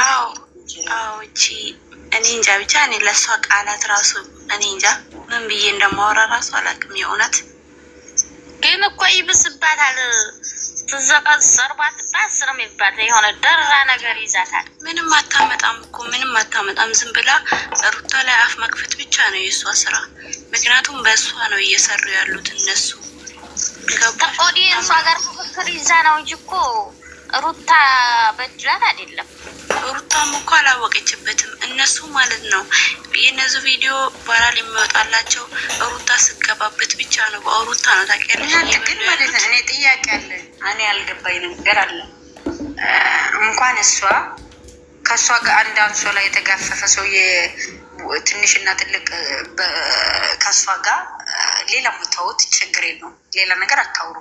አዎ አዎ እቺ እኔ እንጃ ብቻ እኔ ለሷ ቃላት ራሱ እኔ እንጃ ምን ብዬ እንደማወራ ራሱ አላውቅም። የእውነት ግን እኮ ይብስባታል። ትዘቀዘርባት ባስር የሚባል የሆነ ደራ ነገር ይዛታል። ምንም አታመጣም እኮ ምንም አታመጣም። ዝም ብላ ሩታ ላይ አፍ መክፈት ብቻ ነው የእሷ ስራ። ምክንያቱም በእሷ ነው እየሰሩ ያሉት እነሱ። ኦዲየንሷ ጋር ፍክክር ይዛ ነው እንጂ እኮ ሩታ በድላት አይደለም። ሩታም እኮ አላወቀችበትም እነሱ ማለት ነው። የነዚህ ቪዲዮ ቫይራል የሚወጣላቸው ሩታ ስገባበት ብቻ ነው። በሩታ ነው ታውቂያለሽ። ግን ማለት ነው እኔ ጥያቄ አለ። እኔ ያልገባኝ ነገር አለ። እንኳን እሷ ከእሷ ጋር አንድ አንሶ ላይ የተጋፈፈ ሰውዬ ትንሽና ትልቅ ከእሷ ጋር ሌላ ተውት፣ ችግር የለውም። ሌላ ነገር አታውሩ።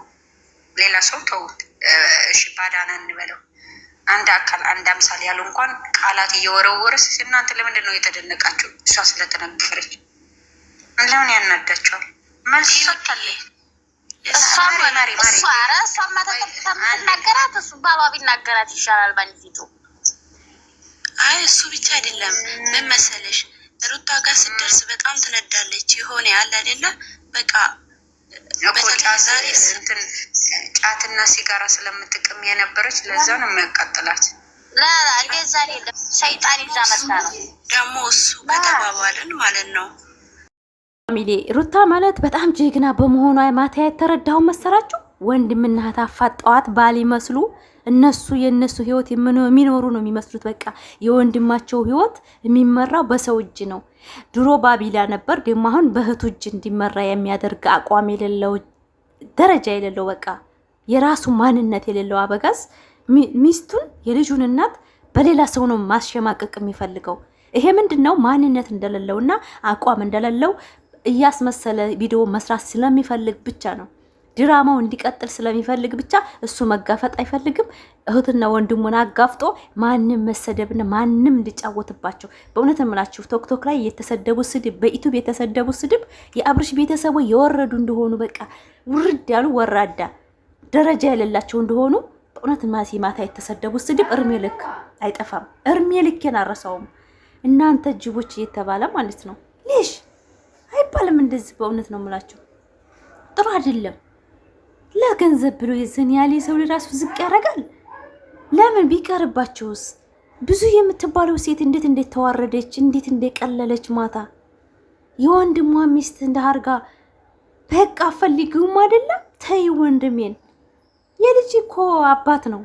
ሌላ ሰው ተውት። እሺ ባዳና እንበለው አንድ አካል አንድ አምሳል ያሉ እንኳን ቃላት እየወረወረስ እናንተ ለምንድን ነው የተደነቃችሁ? እሷ ስለተነገረች ለምን ያናዳቸዋል? መልስ ሰጥታለች። እሷ ማተናገራት እሱ ባሏ ቢናገራት ይሻላል። ባንዲቱ አይ እሱ ብቻ አይደለም። ምን መሰለሽ ሩታ ጋር ስትደርስ በጣም ትነዳለች። የሆነ ያለ አይደለ በቃ ጫትና ሲጋራ ስለምትቅም የነበረች ለዛ ነው የሚያቃጥላት። እንደዛ አይደለም ሰይጣን ይዛ መጣ ነው ደግሞ እሱ ከተባባልን ማለት ነው። ፋሚሊ ሩታ ማለት በጣም ጀግና በመሆኗ ማታ የተረዳው መሰራችሁ። ወንድምና እህት አፋጠዋት ባል ይመስሉ እነሱ የነሱ ህይወት የሚኖሩ ነው የሚመስሉት። በቃ የወንድማቸው ህይወት የሚመራው በሰው እጅ ነው። ድሮ ባቢላ ነበር፣ ደግሞ አሁን በእህቱ እጅ እንዲመራ የሚያደርግ አቋም የሌለው ደረጃ የሌለው በቃ የራሱ ማንነት የሌለው አበጋዝ ሚስቱን የልጁን እናት በሌላ ሰው ነው ማስሸማቀቅ የሚፈልገው። ይሄ ምንድነው? ማንነት እንደሌለውና አቋም እንደሌለው እያስመሰለ ቪዲዮ መስራት ስለሚፈልግ ብቻ ነው። ድራማው እንዲቀጥል ስለሚፈልግ ብቻ እሱ መጋፈጥ አይፈልግም። እህትና ወንድሙን አጋፍጦ ማንንም መሰደብና ማንንም እንዲጫወትባቸው። በእውነት እምላችሁ ቶክቶክ ላይ የተሰደቡ ስድብ፣ በዩቲዩብ የተሰደቡ ስድብ የአብርሽ ቤተሰቡ የወረዱ እንደሆኑ በቃ ውርድ ያሉ ወራዳ ደረጃ የሌላቸው እንደሆኑ በእውነት ማታ የተሰደቡ ስድብ እርሜ ልክ አይጠፋም። እርሜ ልኬን አረሳውም። እናንተ ጅቦች እየተባለ ማለት ነው። ሊሽ አይባልም እንደዚህ። በእውነት ነው የምላችሁ ጥሩ አይደለም። ለገንዘብ ብሎ የዘን ያለ ሰው ራሱ ዝቅ ያደርጋል። ለምን ቢቀርባቸውስ? ብዙ የምትባለው ሴት እንዴት ተዋረደች፣ እንዴት እንደቀለለች ማታ የወንድሟ ሚስት እንዳርጋ በቃ ፈልጊውም አይደለም። ተይ ወንድሜን፣ የልጅ እኮ አባት ነው።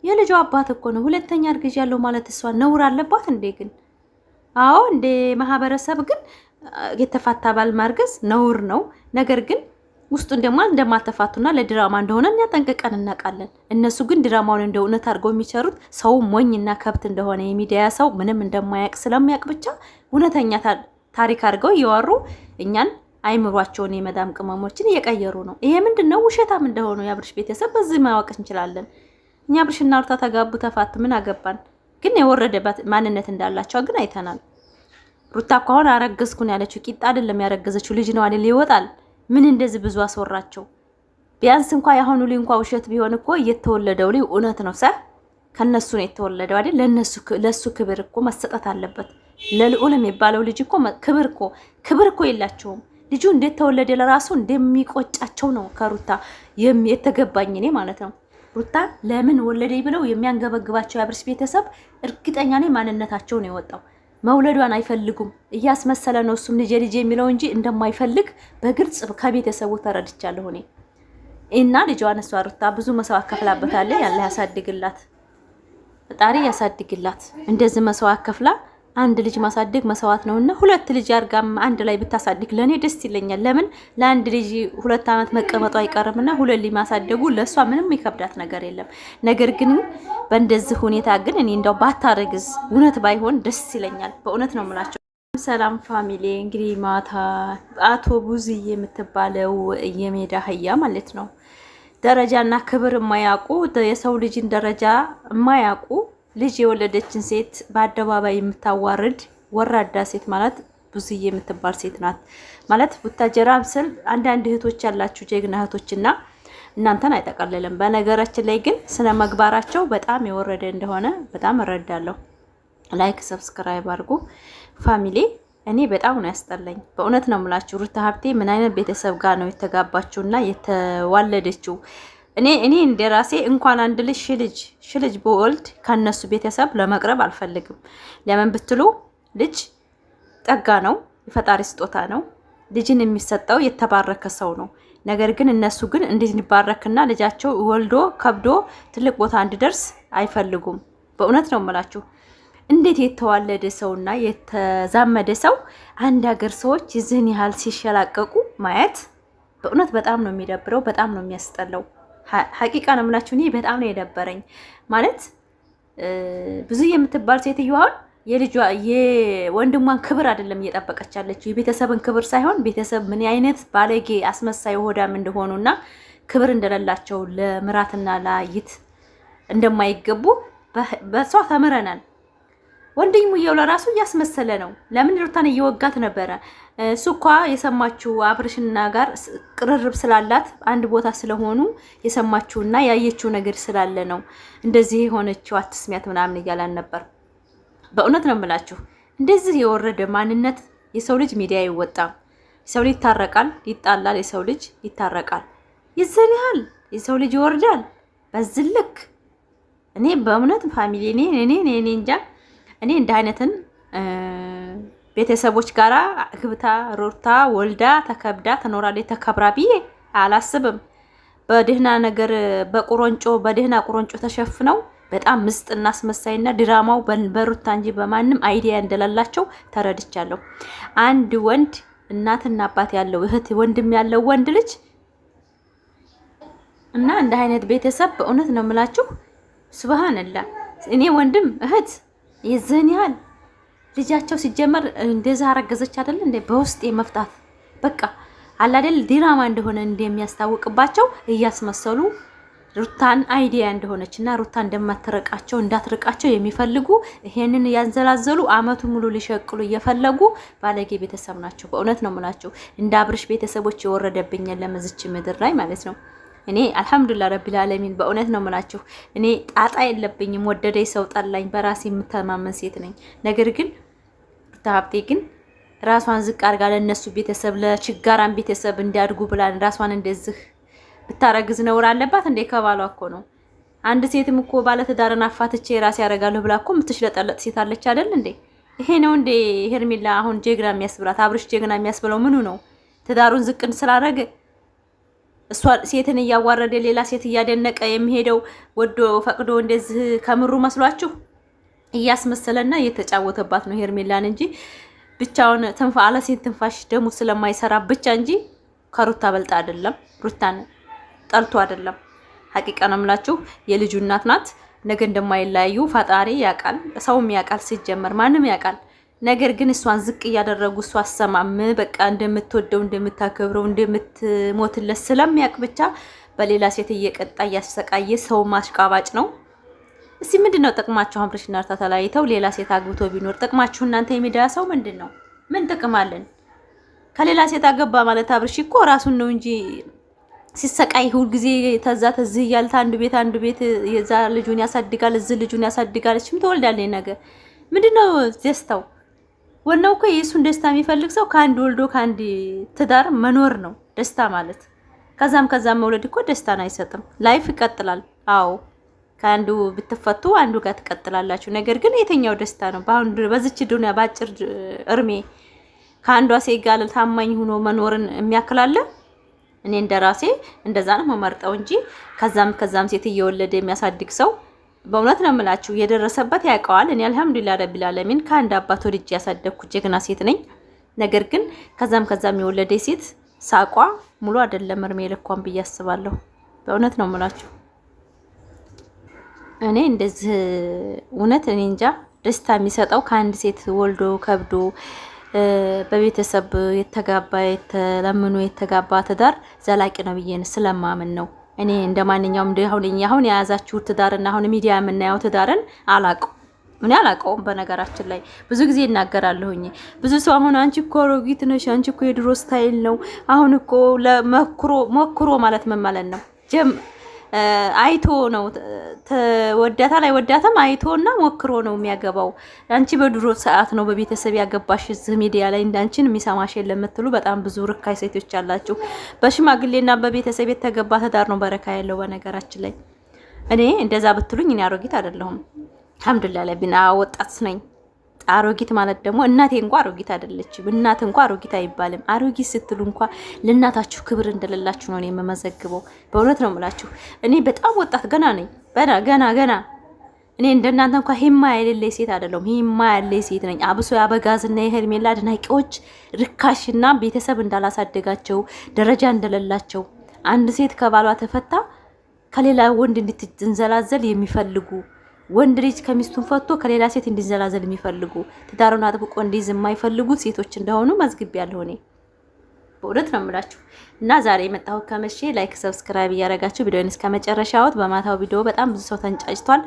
የልጇ አባት እኮ ነው። ሁለተኛ እርግዥ ያለው ማለት እሷ ነውር አለባት እንዴ? ግን አዎ እንደ ማህበረሰብ ግን የተፋታ ባል ማርገዝ ነውር ነው። ነገር ግን ውስጡ እንደማተፋቱና ለድራማ እንደሆነ እኛ ጠንቅቀን እናውቃለን። እነሱ ግን ድራማውን እንደ እውነት አድርገው የሚሰሩት ሰው ሞኝና ከብት እንደሆነ የሚዲያ ሰው ምንም እንደማያውቅ ስለሚያውቅ ብቻ እውነተኛ ታሪክ አድርገው እየዋሩ እኛን አይምሯቸውን የመዳም ቅመሞችን እየቀየሩ ነው። ይሄ ምንድነው? ውሸታም እንደሆኑ የአብርሽ ቤተሰብ በዚህ ማወቅ እንችላለን። እኛ አብርሽና ሩታ ተጋቡ ተፋቱ ምን አገባን? ግን የወረደባት ማንነት እንዳላቸው ግን አይተናል። ሩታ እኮ አሁን አረገዝኩን ያለችው ቂጣ አይደለም ያረገዘችው ልጅ ነው አይደል? ይወጣል ምን እንደዚህ ብዙ አስወራቸው። ቢያንስ እንኳን ያሁኑ ልጅ እንኳን ውሸት ቢሆን እኮ እየተወለደው ልጅ እውነት ነው። ከነሱ ነው የተወለደው አይደል? ለሱ ክብር እኮ መሰጠት አለበት። ለልዑል የሚባለው ልጅ እኮ ክብር እኮ የላቸውም። ልጁ እንዴት ተወለደ ለራሱ እንደሚቆጫቸው ነው ከሩታ የተገባኝ እኔ ማለት ነው። ሩታ ለምን ወለደኝ ብለው የሚያንገበግባቸው የአብርሽ ቤተሰብ እርግጠኛ ነኝ ማንነታቸው ነው የወጣው። መውለዷን አይፈልጉም። እያስመሰለ ነው እሱም ልጅ የሚለው እንጂ እንደማይፈልግ በግልጽ ከቤተሰቡ ተረድቻለሁ እኔ። እና ልጇን እሷ ሩታ ብዙ መስዋዕት ከፍላበታለች። ያለ ያሳድግላት፣ ፈጣሪ ያሳድግላት። እንደዚህ መስዋዕት ከፍላ አንድ ልጅ ማሳደግ መስዋዕት ነውና ሁለት ልጅ አርጋም አንድ ላይ ብታሳድግ ለኔ ደስ ይለኛል። ለምን ለአንድ ልጅ 2 አመት መቀመጡ አይቀርምና ሁለት ልጅ ማሳደጉ ለሷ ምንም ይከብዳት ነገር የለም። ነገር ግን በእንደዚህ ሁኔታ ግን እኔ እንደው ባታረግዝ እውነት ባይሆን ደስ ይለኛል። በእውነት ነው የምላቸው። ሰላም ፋሚሊ፣ እንግዲህ ማታ አቶ ቡዝዬ የምትባለው የሜዳ አህያ ማለት ነው ደረጃና ክብር የማያውቁ የሰው ልጅን ደረጃ የማያውቁ ልጅ የወለደችን ሴት በአደባባይ የምታዋርድ ወራዳ ሴት ማለት ቡዝዬ የምትባል ሴት ናት ማለት። ቡታጀራ ምስል አንዳንድ እህቶች ያላችሁ ጀግና እህቶችና እናንተን አይጠቀልልም። በነገራችን ላይ ግን ስነ መግባራቸው በጣም የወረደ እንደሆነ በጣም እረዳለሁ። ላይክ ሰብስክራይብ አድርጉ ፋሚሊ። እኔ በጣም ነው ያስጠላኝ በእውነት ነው የምላችሁ። ሩታ ሀብቴ ምን አይነት ቤተሰብ ጋር ነው የተጋባችውና የተዋለደችው? እኔ እንደራሴ እንኳን አንድ ልጅ በወልድ ከነሱ ቤተሰብ ለመቅረብ አልፈልግም። ለምን ብትሉ ልጅ ጸጋ ነው፣ የፈጣሪ ስጦታ ነው። ልጅን የሚሰጠው የተባረከ ሰው ነው። ነገር ግን እነሱ ግን እንዲባረክና ልጃቸው ወልዶ ከብዶ ትልቅ ቦታ እንዲደርስ አይፈልጉም። በእውነት ነው የምላችሁ። እንዴት የተዋለደ ሰውና የተዛመደ ሰው አንድ ሀገር ሰዎች ይዝን ያህል ሲሸላቀቁ ማየት በእውነት በጣም ነው የሚደብረው፣ በጣም ነው የሚያስጠላው። ሀቂቃ ነው የምላችሁ። እኔ በጣም ነው የደበረኝ ማለት ብዙ የምትባል ሴትዮ አሁን የወንድሟን ክብር አይደለም እየጠበቀች ያለችው፣ የቤተሰብን ክብር ሳይሆን ቤተሰብ ምን አይነት ባለጌ አስመሳይ ሆዳም እንደሆኑና ክብር እንደሌላቸው ለምራትና ለአይት እንደማይገቡ በሷ ተምረናል። ወንድሙየው ለራሱ እያስመሰለ ነው። ለምን ሩታን እየወጋት ነበረ? እሱ እኮ የሰማችው አብርሽና ጋር ቅርርብ ስላላት አንድ ቦታ ስለሆኑ የሰማችውና ያየችው ነገር ስላለ ነው እንደዚህ የሆነችው። አትስሚያት ምናምን እያላን ነበር። በእውነት ነው የምላችሁ። እንደዚህ የወረደ ማንነት የሰው ልጅ ሚዲያ አይወጣም። የሰው ልጅ ይታረቃል፣ ይጣላል። የሰው ልጅ ይታረቃል። ይዘን ያህል የሰው ልጅ ይወርዳል በዚህ ልክ። እኔ በእውነት ፋሚሊ እኔ እንጃ። እኔ እንደ አይነትን ቤተሰቦች ጋራ ግብታ ሩታ ወልዳ ተከብዳ ትኖራለች ተከብራ ብዬ አላስብም። በደህና ነገር በደህና ቁሮንጮ ተሸፍነው በጣም ምስጥና አስመሳይና ድራማው በሩታ እንጂ በማንም አይዲያ እንደሌላቸው ተረድቻለሁ። አንድ ወንድ እናትና አባት ያለው እህት ወንድም ያለው ወንድ ልጅ እና እንደ አይነት ቤተሰብ በእውነት ነው የምላችሁ ሱብሃንአላህ። እኔ ወንድም እህት የዘን ያህል ልጃቸው ሲጀመር እንደዛ አረገዘች አይደል እንዴ በውስጥ የመፍታት በቃ አለ አይደል ድራማ እንደሆነ እንደሚያስታውቅባቸው እያስመሰሉ ሩታን አይዲያ እንደሆነችና ሩታ እንዳትርቃቸው የሚፈልጉ ይሄንን ያንዘላዘሉ አመቱ ሙሉ ሊሸቅሉ እየፈለጉ ባለጌ ቤተሰብ ናቸው። በእውነት ነው የምላችሁ። እንደ አብርሽ ቤተሰቦች የወረደብኝ ለምዝች ምድር ላይ ማለት ነው። እኔ አልহামዱሊላህ ረቢል ዓለሚን በእውነት ነው የምላችሁ። እኔ ጣጣ የለብኝም። ወደደኝ ሰው ጠላኝ፣ በራሴ የምተማመን ሴት ነኝ። ነገር ግን ሩታ ሀብቴ ግን ራሷን ዝቅ አድርጋ ለነሱ ቤተሰብ ለችጋራን ቤተሰብ እንዲያድጉ ብላ ራሷን እንደዚህ ብታረግዝ ነውር አለባት እንዴ? ከባሏ እኮ ነው። አንድ ሴትም እኮ ባለ ትዳርን አፋትቼ ራሴ ያረጋለሁ ብላ እኮ የምትሽለጠለጥ ሴት አለች አይደል እንዴ? ይሄ ነው እንዴ ሄርሜላ አሁን ጀግና የሚያስብላት? አብርሽ ጀግና የሚያስብለው ምኑ ነው? ትዳሩን ዝቅን ስላረገ እሷ ሴትን እያዋረደ ሌላ ሴት እያደነቀ የሚሄደው ወዶ ፈቅዶ እንደዚህ ከምሩ መስሏችሁ? እያስመሰለና እየተጫወተባት ነው ሄርሜላን እንጂ ብቻውን አለ ሴት ትንፋሽ ደሙ ስለማይሰራ ብቻ እንጂ ከሩታ በልጣ አይደለም። ሩታን ጠልቶ አይደለም። ሐቂቃ ነው የምላችሁ። የልጁ እናት ናት። ነገ እንደማይለያዩ ፈጣሪ ያውቃል፣ ሰውም ያውቃል፣ ሲጀመር ማንም ያውቃል። ነገር ግን እሷን ዝቅ እያደረጉ እሷ አሰማም በቃ እንደምትወደው እንደምታከብረው እንደምትሞትለት ስለሚያውቅ ብቻ በሌላ ሴት እየቀጣ እያሰቃየ ሰው ማሽቃባጭ ነው። እስቲ ምንድነው ጥቅማችሁ? አብርሽና ሩታ ተለያይተው ሌላ ሴት አግብቶ ቢኖር ጥቅማችሁ እናንተ የሚዲያ ሰው ምንድነው? ምን ጥቅም አለን? ከሌላ ሴት አገባ ማለት አብርሽ እኮ ራሱን ነው እንጂ ሲሰቃይ ሁሉ ጊዜ ተዛ ተዚህ እያለ አንዱ ቤት የዛ ልጁን ያሳድጋል፣ እዚህ ልጁን ያሳድጋል። እሺም ተወልዳለች ነገር ምንድነው ደስታው? ወናው እኮ የሱን ደስታ የሚፈልግ ሰው ከአንድ ወልዶ ከአንድ ትዳር መኖር ነው ደስታ ማለት። ከዛም መውለድ እኮ ደስታን አይሰጥም። ላይፍ ይቀጥላል። አዎ ከአንዱ ብትፈቱ አንዱ ጋር ትቀጥላላችሁ። ነገር ግን የተኛው ደስታ ነው? በአሁን በዚች ዱንያ ባጭር እርሜ ከአንዷ ሴት ጋር ታማኝ ሆኖ መኖርን የሚያክላለ? እኔ እንደራሴ እንደዛ ነው መመርጠው እንጂ ከዛም ሴት እየወለደ የሚያሳድግ ሰው በእውነት ነው የምላችሁ የደረሰበት ያውቀዋል። እኔ አልহামዱሊላህ ረቢል ዓለሚን ከአንድ አባት ወልጄ ያሳደግኩ ጀግና ሴት ነኝ። ነገር ግን ከዛም የወለደ ሴት ሳቋ ሙሉ አይደለም እርሜ ልኳን ብዬ አስባለሁ። በእውነት ነው የምላችሁ። እኔ እንደዚህ እውነት እኔ እንጃ ደስታ የሚሰጠው ከአንድ ሴት ወልዶ ከብዶ በቤተሰብ የተለምኖ የተጋባ ትዳር ዘላቂ ነው ብዬ ስለማምን ነው። እኔ እንደማንኛውም አሁን የያዛችሁ ትዳርና አሁን ሚዲያ የምናየው ትዳርን አላውቀውም። በነገራችን ላይ ብዙ ጊዜ እናገራለሁኝ። ብዙ ሰው አሁን አንቺ እኮ ሮጊት ነሽ፣ አንቺ እኮ የድሮ ስታይል ነው። አሁን እኮ ሞክሮ ማለት ምን ማለት ነው? አይቶ ነው ተወዳታ ላይ ወዳታም አይቶና ሞክሮ ነው የሚያገባው። አንቺ በድሮ ሰዓት ነው በቤተሰብ ያገባሽ እዚህ ሚዲያ ላይ እንዳንቺን የሚሰማሽ የለም የምትሉ በጣም ብዙ ርካይ ሴቶች አላችሁ። በሽማግሌና በቤተሰብ የተገባ ትዳር ነው በረካ ያለው። በነገራችን ላይ እኔ እንደዛ ብትሉኝ እኔ አሮጊት አይደለሁም። አልሐምዱሊላህ ለቢና ወጣት ነኝ። አሮጊት ማለት ደግሞ እናቴ እንኳን አሮጊት አይደለችም። እናት እንኳን አሮጊት አይባልም። አሮጊት ስትሉ እንኳን ለእናታችሁ ክብር እንደሌላችሁ ነው የምመዘግበው። በእውነት ነው የምላችሁ። እኔ በጣም ወጣት ገና ነኝ። ገና እኔ እንደናንተ እንኳን ሂማ የሌለኝ ሴት አይደለሁም። ሂማ ያለኝ ሴት ነኝ። አብሶ ያበጋዝና የሄርሜላ አድናቂዎች ርካሽና ቤተሰብ እንዳላሳደጋቸው ደረጃ እንደሌላቸው አንድ ሴት ከባሏ ተፈታ ከሌላ ወንድ እንድትንዘላዘል የሚፈልጉ ወንድ ልጅ ከሚስቱን ፈቶ ከሌላ ሴት እንዲዘላዘል የሚፈልጉ ትዳሩን አጥብቆ እንዲይዝ የማይፈልጉት ሴቶች እንደሆኑ መዝግቤያለሁ እኔ በእውነት ነው የምላችሁ። እና ዛሬ የመጣሁት ከመቼ ላይክ ሰብስክራይብ እያደረጋችሁ ቪዲዮውን እስከ መጨረሻው በማታው ቪዲዮ በጣም ብዙ ሰው ተንጫጭቷል።